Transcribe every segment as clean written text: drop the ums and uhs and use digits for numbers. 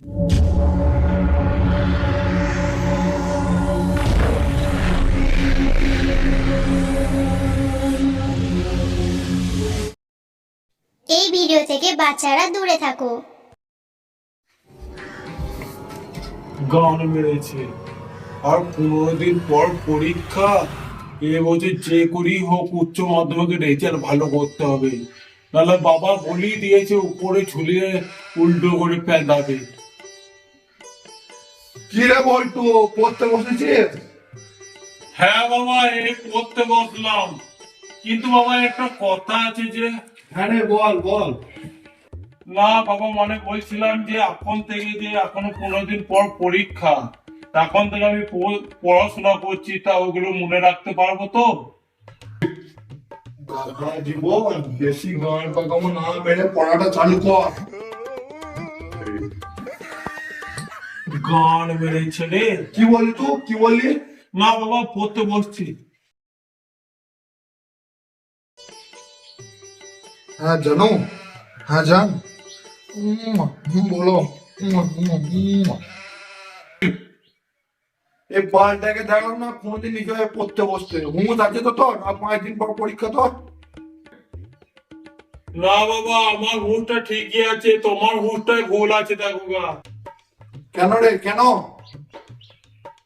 এই ভিডিও থেকে বাচ্চারা দূরে থাকো। গান মেরেছে আর 15 দিন পর পরীক্ষা। এবছর যে করি হোক উচ্চ মাধ্যমিকের রেজাল্ট ভালো করতে হবে, নাহলে বাবা বলি দিয়েছে উপরে ঝুলিয়ে উল্টো করে প্যাঁদাবে। কি রে বল্টু, পড়তে বসেছিস? হ্যাঁ বাবা, এই পড়তে বসলাম, কিন্তু বাবা একটা কথা আছে যে। হ্যাঁ রে, বল বল। না বাবা, মানে বলছিলাম যে এখন থেকে যে এখনো 15 দিন পর পরীক্ষা, এখন থেকে আমি পড়াশোনা করছি, তা ওগুলো মনে রাখতে পারবো তো? জীবন বেশি গান পাকামো না মেরে পড়াটা চালু কর। গান মেরেছে রে। কি বললি তুই, কি বললি? না বাবা, পড়তে বসছি। হ্যাঁ জানো, হ্যাঁ জান। বলো। এই বালটাকে দেখলাম না কোনদিন নিজে হয়ে পড়তে বসতে, হুমুস আছে তো তোর? আর 5 দিন পর পরীক্ষা তোর। না বাবা, আমার হুঁশটা ঠিকই আছে, তোমার হুঁশটাই ভুল আছে দেখো গা। কেন রে, কেন?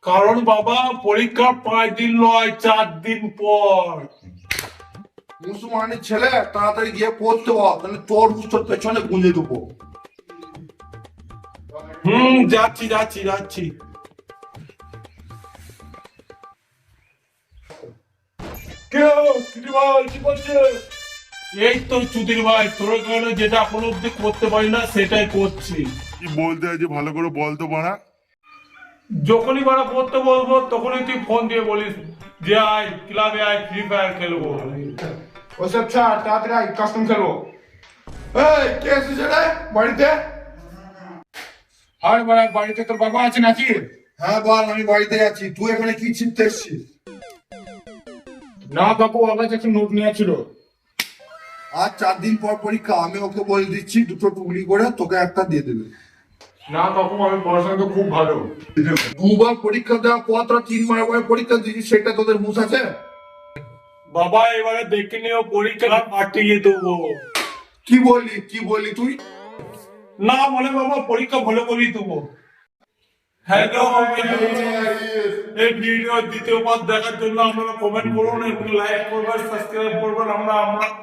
কারণ বাবা, পরীক্ষা 5 দিন নয়, 4 দিন পর। মুসলমানের ছেলে, তাড়াতাড়ি গিয়ে পড়তে বল, তাহলে তোর হুঁশ তোর পেছনে গুঁজে দেবো। যাচ্ছি যাচ্ছি যাচ্ছি। কি করছে? এই তো চুদির ভাই, তোর কারণে যেটা এখন অব্দি করতে পারি না সেটাই করছি। কি বলতে আছে ভালো করে বলতো বাড়া। যখনই বাড়া পড়তে বলবো তখনই তুই ফোন দিয়ে বলিস যে আয় ক্লাবে, আয় ফ্রি ফায়ার খেলবো। ওসব ছাড়, তাড়াতাড়ি আয়, কাস্টম খেলবো। এই কে এসেছে রে বাড়িতে? আর বাড়া বাড়িতে তোর বাবা আছে নাকি? হ্যাঁ বল, আমি বাড়িতে আছি। তুই এখানে কি ছিপতে এসছিস? না বাবু, আমার কাছে একটা নোট নিয়ে ছিল। আর 4 দিন পর পরীক্ষা, আমি ওকে বলে দিচ্ছি দুটো টুকলি করে তোকে একটা দিয়ে দেবে। না বাবু, আমি পড়াশোনা তো খুব ভালো। দুবার পরীক্ষা দেওয়ার পর তোরা 3 মাস পরে পরীক্ষা দিচ্ছিস, সেটা তোদের হুঁশ আছে? বাবা এবারে দেখে নিও, পরীক্ষা পাঠিয়ে দেবো। কি বললি তুই? না মানে বাবা, পরীক্ষা ভালো করেই দেবো। হ্যালো, এই ভিডিও দ্বিতীয়বার দেখার জন্য আপনারা কমেন্ট করুন এবং লাইক করবেন, সাবস্ক্রাইব করবেন। আমরা